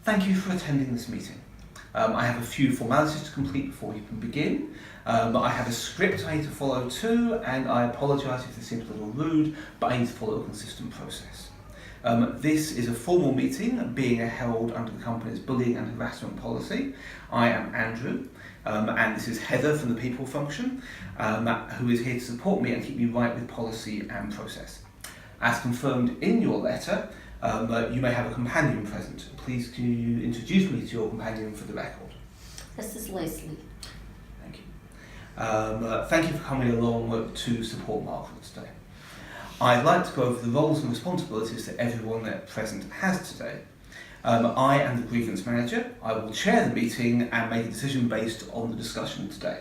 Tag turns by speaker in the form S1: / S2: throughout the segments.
S1: Thank you for attending this meeting. I have a few formalities to complete before you can begin. I have a script I need to follow too, and I apologise if this seems a little rude, but I need to follow a consistent process. This is a formal meeting being held under the company's bullying and harassment policy. I am Andrew, and this is Heather from the people function, who is here to support me and keep me right with policy and process. As confirmed in your letter, you may have a companion present. Please can you introduce me to your companion for the record?
S2: This is Leslie.
S1: Thank you. Thank you for coming along to support Margaret today. I'd like to go over the roles and responsibilities that everyone there present has today. I am the grievance manager. I will chair the meeting and make a decision based on the discussion today.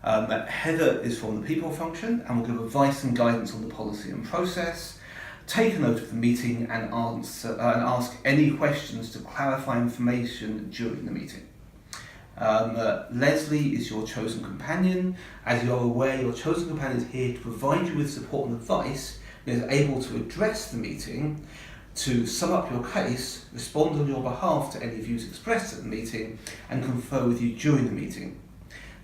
S1: Heather is from the people function and will give advice and guidance on the policy and process, take a note of the meeting and ask any questions to clarify information during the meeting. Leslie is your chosen companion. As you are aware, your chosen companion is here to provide you with support and advice and is able to address the meeting, to sum up your case, respond on your behalf to any views expressed at the meeting, and confer with you during the meeting.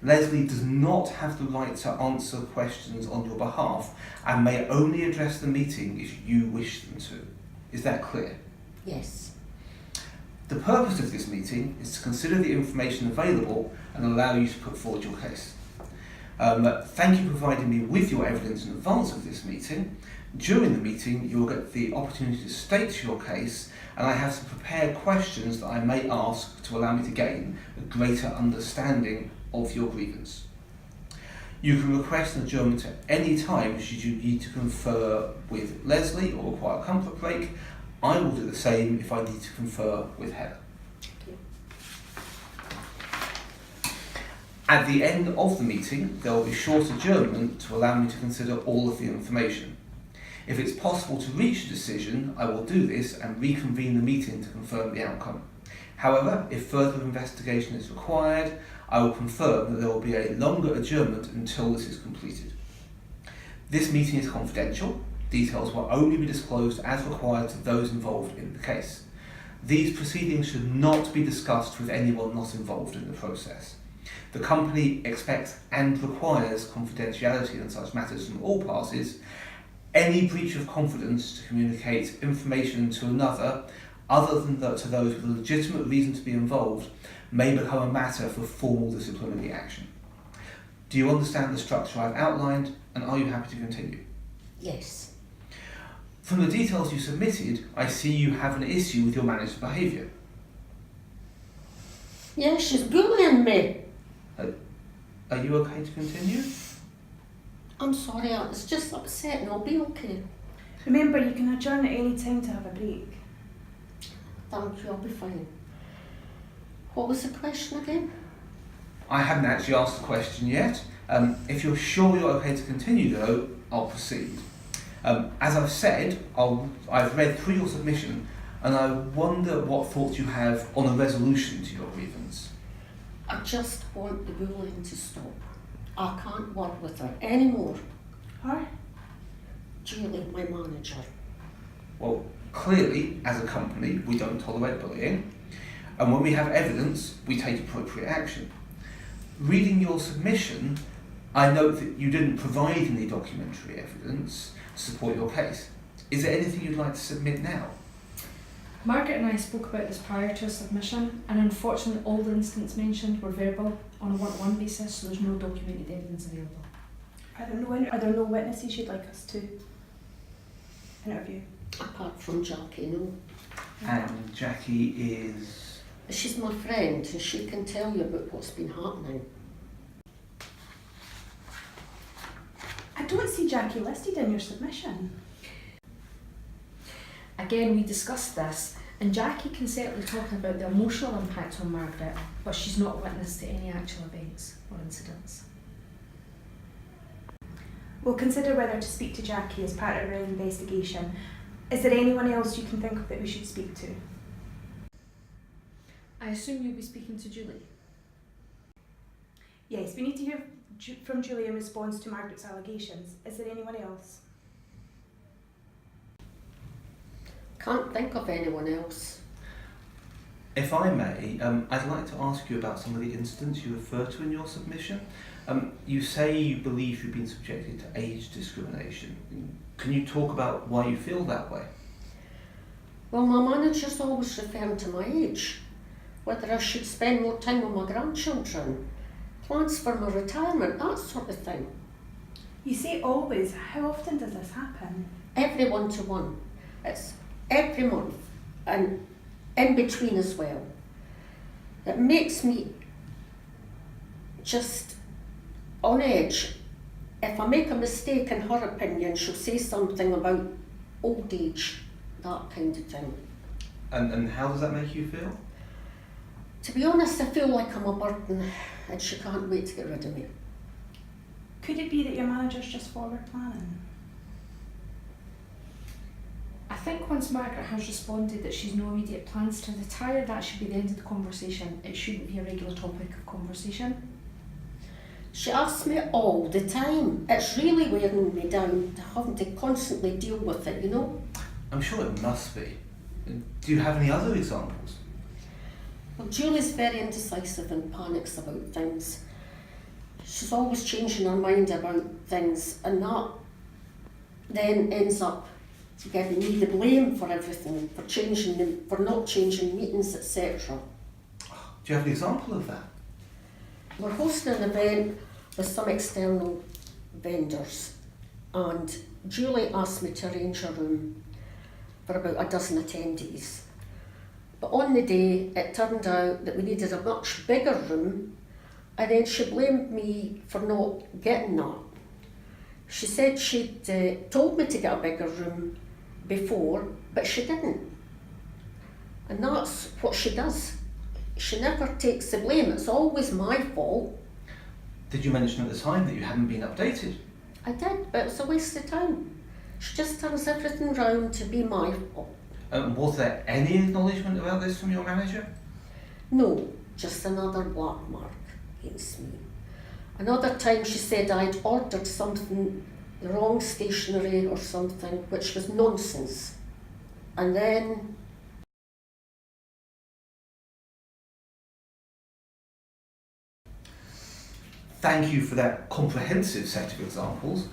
S1: Leslie does not have the right to answer questions on your behalf and may only address the meeting if you wish them to. Is that clear?
S2: Yes.
S1: The purpose of this meeting is to consider the information available and allow you to put forward your case. Thank you for providing me with your evidence in advance of this meeting. During the meeting, you will get the opportunity to state your case, and I have some prepared questions that I may ask to allow me to gain a greater understanding of your grievance. You can request an adjournment at any time should you need to confer with Leslie or require a comfort break. I will do the same if I need to confer with Heather.
S2: Thank you.
S1: At the end of the meeting, there will be a short adjournment to allow me to consider all of the information. If it's possible to reach a decision, I will do this and reconvene the meeting to confirm the outcome. However, if further investigation is required, I will confirm that there will be a longer adjournment until this is completed. This meeting is confidential. Details will only be disclosed as required to those involved in the case. These proceedings should not be discussed with anyone not involved in the process. The company expects and requires confidentiality in such matters from all parties. Any breach of confidence to communicate information to another, other than to those with a legitimate reason to be involved, may become a matter for formal disciplinary action. Do you understand the structure I've outlined, and are you happy to continue?
S2: Yes.
S1: From the details you submitted, I see you have an issue with your manager's behaviour.
S2: Yeah, she's bullying me.
S1: Are you okay to continue?
S2: I'm sorry, I was just upset and I'll be okay.
S3: Remember, you can adjourn at any time to have a break.
S2: Thank you, I'll be fine. What was the question again?
S1: I haven't actually asked the question yet. If you're sure you're okay to continue though, I'll proceed. As I've said, I've read through your submission and I wonder what thoughts you have on a resolution to your grievance.
S2: I just want the bullying to stop. I can't work with her anymore.
S3: Her?
S2: Julie, my manager.
S1: Well, clearly, as a company, we don't tolerate bullying, and when we have evidence, we take appropriate action. Reading your submission, I note that you didn't provide any documentary evidence to support your case. Is there anything you'd like to submit now?
S4: Margaret and I spoke about this prior to a submission, and unfortunately all the incidents mentioned were verbal on a one-to-one basis, so there's no documented evidence available.
S3: Are there no witnesses you'd like us to interview?
S2: Apart from Jackie, no.
S1: And Jackie is...
S2: She's my friend and she can tell you about what's been happening.
S3: I don't see Jackie listed in your submission.
S4: Again, we discussed this, and Jackie can certainly talk about the emotional impact on Margaret, but she's not witness to any actual events or incidents.
S3: We'll consider whether to speak to Jackie as part of our investigation. Is there anyone else you can think of that we should speak to?
S4: I assume you'll be speaking to Julie.
S3: Yes, we need to hear from Julie in response to Margaret's allegations. Is there anyone else?
S2: Can't think of anyone else.
S1: If I may, I'd like to ask you about some of the incidents you refer to in your submission. You say you believe you've been subjected to age discrimination. Can you talk about why you feel that way?
S2: Well, my manager's always referring to my age, whether I should spend more time with my grandchildren, plans for my retirement, that sort of thing.
S3: You say always. How often does this happen?
S2: Every 1 to 1. It's every month and in between as well. It makes me just on edge. If I make a mistake in her opinion, she'll say something about old age, that kind of thing.
S1: And how does that make you feel?
S2: To be honest, I feel like I'm a burden and she can't wait to get rid of me.
S3: Could it be that your manager's just forward planning?
S4: I think once Margaret has responded that she's no immediate plans to retire, that should be the end of the conversation. It shouldn't be a regular topic of conversation.
S2: She asks me all the time. It's really wearing me down, having to constantly deal with it, you know?
S1: I'm sure it must be. Do you have any other examples?
S2: Well, Julie's very indecisive and panics about things. She's always changing her mind about things, and that then ends up giving me the blame for everything, for changing them, for not changing meetings, etc.
S1: Do you have an example of that?
S2: We're hosting an event with some external vendors, and Julie asked me to arrange a room for about a dozen attendees. But on the day, it turned out that we needed a much bigger room, and then she blamed me for not getting that. She said she'd told me to get a bigger room before, but she didn't. And that's what she does. She never takes the blame. It's always my fault.
S1: Did you mention at the time that you hadn't been updated?
S2: I did, but it's a waste of time. She just turns everything round to be my fault.
S1: Was there any acknowledgement about this from your manager?
S2: No, just another black mark against me. Another time she said I'd ordered something, the wrong stationery or something, which was nonsense. And then
S1: Thank you for that comprehensive set of examples.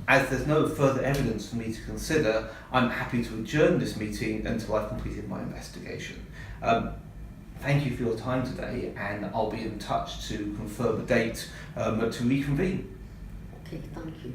S1: As there's no further evidence for me to consider, I'm happy to adjourn this meeting until I've completed my investigation. Thank you for your time today, and I'll be in touch to confirm a date to reconvene.
S2: okay, thank you.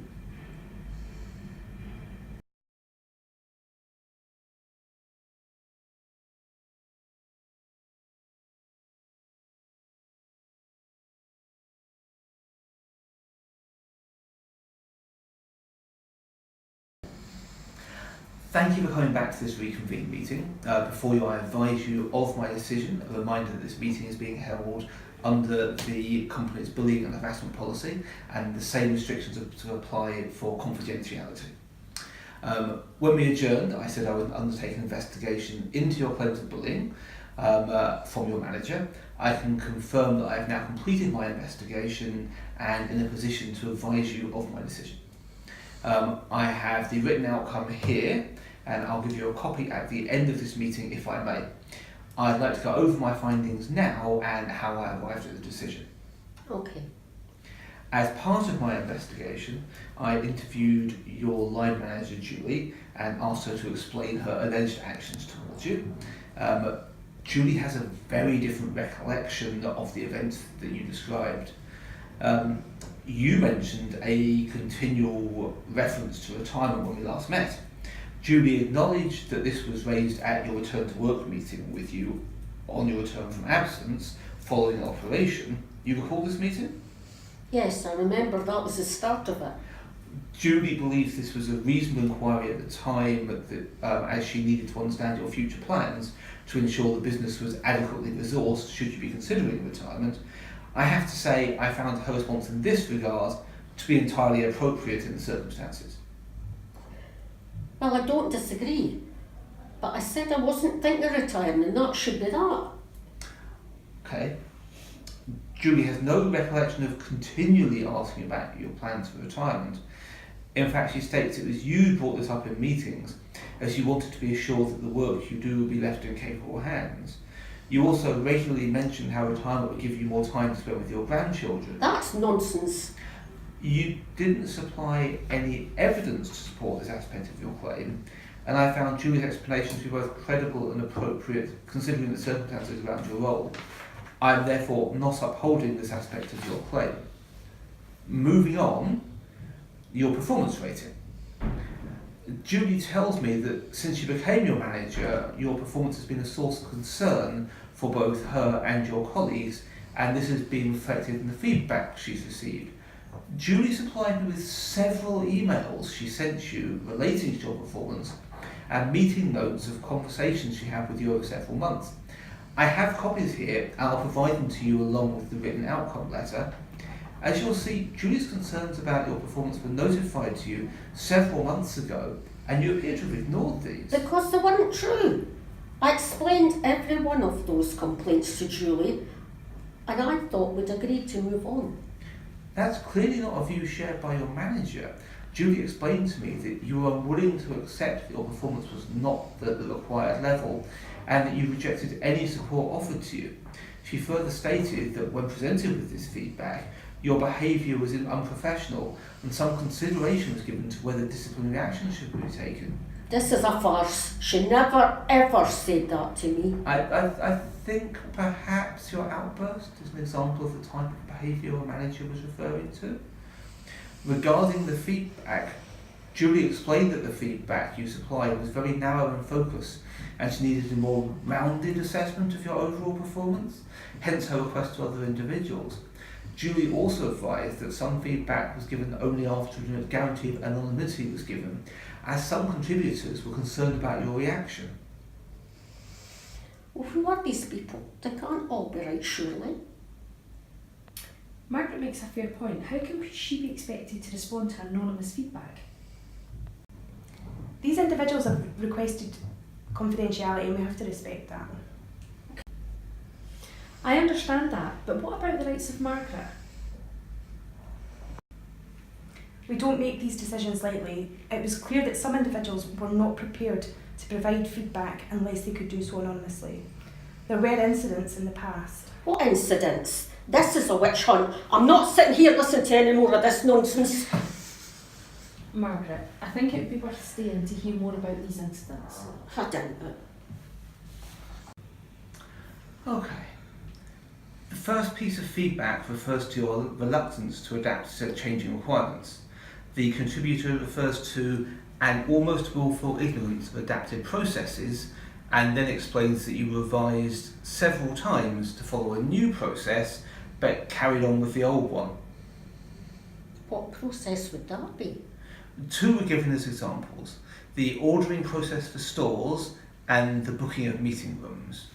S1: Thank you for coming back to this reconvene meeting. Before you, I advise you of my decision, a reminder that this meeting is being held under the company's bullying and harassment policy, and the same restrictions are to apply for confidentiality. When we adjourned, I said I would undertake an investigation into your claims of bullying from your manager. I can confirm that I have now completed my investigation and in a position to advise you of my decision. I have the written outcome here, and I'll give you a copy at the end of this meeting if I may. I'd like to go over my findings now and how I arrived at the decision.
S2: Okay.
S1: As part of my investigation, I interviewed your line manager, Julie, and asked her to explain her alleged actions towards you. Julie has a very different recollection of the events that you described. You mentioned a continual reference to retirement when we last met. Julie acknowledged that this was raised at your return to work meeting with you on your return from absence following an operation. You recall this meeting?
S2: Yes, I remember that was the start of it.
S1: Julie believes this was a reasonable inquiry at the time, as she needed to understand your future plans to ensure the business was adequately resourced should you be considering retirement. I have to say I found her response in this regard to be entirely appropriate in the circumstances.
S2: Well, I don't disagree, but I said I wasn't thinking of retiring, and that should be that.
S1: Okay. Julie has no recollection of continually asking about your plans for retirement. In fact, she states it was you who brought this up in meetings, as you wanted to be assured that the work you do will be left in capable hands. You also regularly mention how retirement would give you more time to spend with your grandchildren.
S2: That's nonsense.
S1: You didn't supply any evidence to support this aspect of your claim, and I found Julie's explanations to be both credible and appropriate considering the circumstances around your role. I am therefore not upholding this aspect of your claim. Moving on, your performance rating. Julie tells me that since you became your manager, your performance has been a source of concern for both her and your colleagues, and this has been reflected in the feedback she's received. Julie supplied me with several emails she sent you relating to your performance and meeting notes of conversations she had with you over several months. I have copies here, and I'll provide them to you along with the written outcome letter. As you'll see, Julie's concerns about your performance were notified to you several months ago, and you appear to have ignored these.
S2: Because they weren't true. I explained every one of those complaints to Julie, and I thought we'd agreed to move on.
S1: That's clearly not a view shared by your manager. Julie explained to me that you were unwilling to accept that your performance was not at the required level, and that you rejected any support offered to you. She further stated that when presented with this feedback, your behaviour was unprofessional and some consideration was given to whether disciplinary action should be taken.
S2: This is a farce. She never ever said that to me.
S1: I think perhaps your outburst is an example of the type of behaviour your manager was referring to. Regarding the feedback, Julie explained that the feedback you supplied was very narrow in focus and she needed a more rounded assessment of your overall performance, hence her request to other individuals. Julie also advised that some feedback was given only after a guarantee of anonymity was given, as some contributors were concerned about your reaction.
S2: Well, who are these people? They can't all be right, surely.
S4: Margaret makes a fair point. How can she be expected to respond to anonymous feedback?
S3: These individuals have requested confidentiality and we have to respect that.
S4: I understand that, but what about the rights of Margaret?
S3: We don't make these decisions lightly. It was clear that some individuals were not prepared to provide feedback unless they could do so anonymously. There were incidents in the past.
S2: What incidents? This is a witch hunt. I'm not sitting here listening to any more of this nonsense.
S4: Margaret, I think it would be worth staying to hear more about these incidents.
S2: I doubt it.
S1: Okay. The first piece of feedback refers to your reluctance to adapt to changing requirements. The contributor refers to an almost willful ignorance of adaptive processes and then explains that you revised several times to follow a new process but carried on with the old one.
S2: What process would that be?
S1: Two were given as examples: the ordering process for stores and the booking of meeting rooms.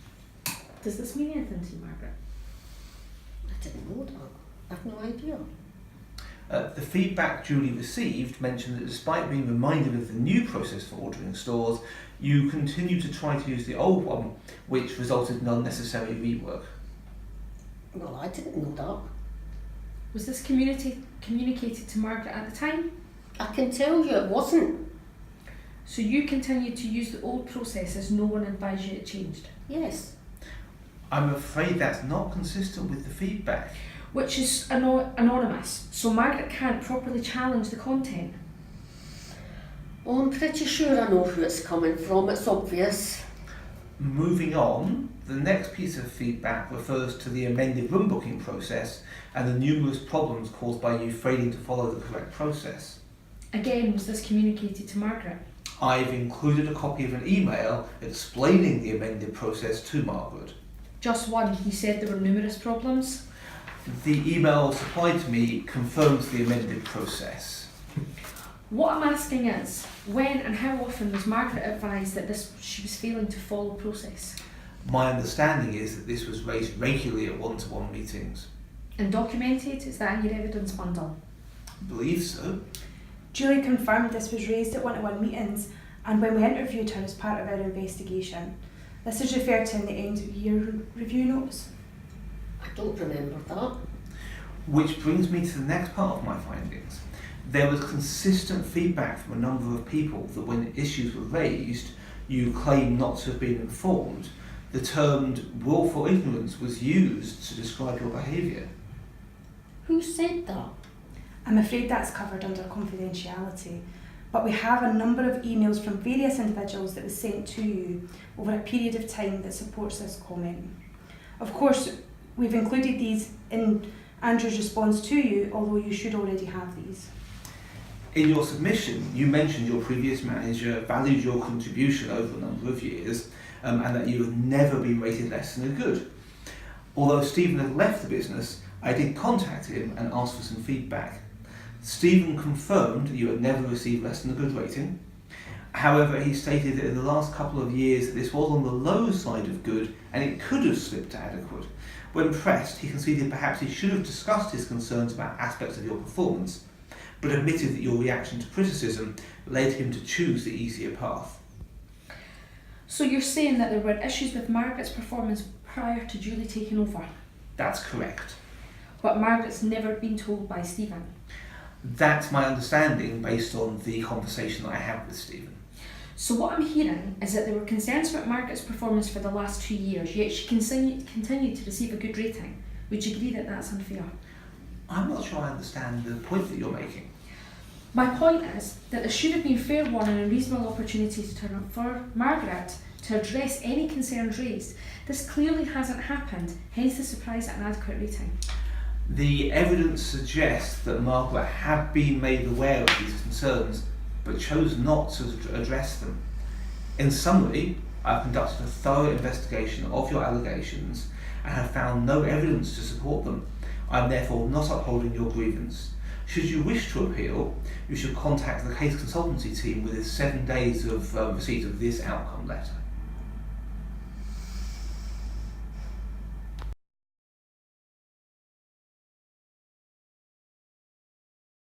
S4: Does this mean anything to you, Margaret?
S2: I didn't know that. I've no idea.
S1: The feedback Julie received mentioned that despite being reminded of the new process for ordering stores, you continued to try to use the old one, which resulted in unnecessary rework.
S2: Well, I didn't know that.
S4: Was this communicated to Margaret at the time?
S2: I can tell you it wasn't.
S4: So you continued to use the old process as no one advised you it changed?
S2: Yes.
S1: I'm afraid that's not consistent with the feedback.
S4: Which is anonymous, so Margaret can't properly challenge the content.
S2: Oh, I'm pretty sure I know who it's coming from. It's obvious.
S1: Moving on, the next piece of feedback refers to the amended room booking process and the numerous problems caused by you failing to follow the correct process.
S4: Again, was this communicated to Margaret?
S1: I've included a copy of an email explaining the amended process to Margaret.
S4: Just one. You said there were numerous problems.
S1: The email supplied to me confirms the amended process.
S4: What I'm asking is, when and how often was Margaret advised that she was failing to follow process?
S1: My understanding is that this was raised regularly at one-to-one meetings.
S4: And documented? Is that in your evidence bundle?
S1: I believe so.
S3: Julie confirmed this was raised at one-to-one meetings and when we interviewed her as part of our investigation. This is referred to in the end of year review notes.
S2: I don't remember that.
S1: Which brings me to the next part of my findings. There was consistent feedback from a number of people that when issues were raised, you claimed not to have been informed. The term willful ignorance was used to describe your behaviour.
S2: Who said that?
S3: I'm afraid that's covered under confidentiality, but we have a number of emails from various individuals that was sent to you over a period of time that supports this comment. Of course, we've included these in Andrew's response to you, although you should already have these.
S1: In your submission, you mentioned your previous manager valued your contribution over a number of years and that you had never been rated less than a good. Although Stephen had left the business, I did contact him and ask for some feedback. Stephen confirmed that you had never received less than a good rating. However, he stated that in the last couple of years that this was on the low side of good and it could have slipped to adequate. When pressed, he conceded perhaps he should have discussed his concerns about aspects of your performance, but admitted that your reaction to criticism led him to choose the easier path.
S4: So you're saying that there were issues with Margaret's performance prior to Julie taking over,
S1: That's correct.
S4: but Margaret's never been told by Stephen.
S1: That's my understanding based on the conversation that I had with Stephen.
S4: So what I'm hearing is that there were concerns about Margaret's performance for the last 2 years, yet she continued to receive a good rating. Would you agree that that's unfair?
S1: I'm not sure I understand the point that you're making.
S4: My point is that there should have been fair warning and reasonable opportunities for Margaret to address any concerns raised. This clearly hasn't happened, hence the surprise at an adequate rating.
S1: The evidence suggests that Margaret had been made aware of these concerns, but chose not to address them. In summary, I've conducted a thorough investigation of your allegations and have found no evidence to support them. I am therefore not upholding your grievance. Should you wish to appeal, you should contact the case consultancy team within 7 days of receipt of this outcome letter.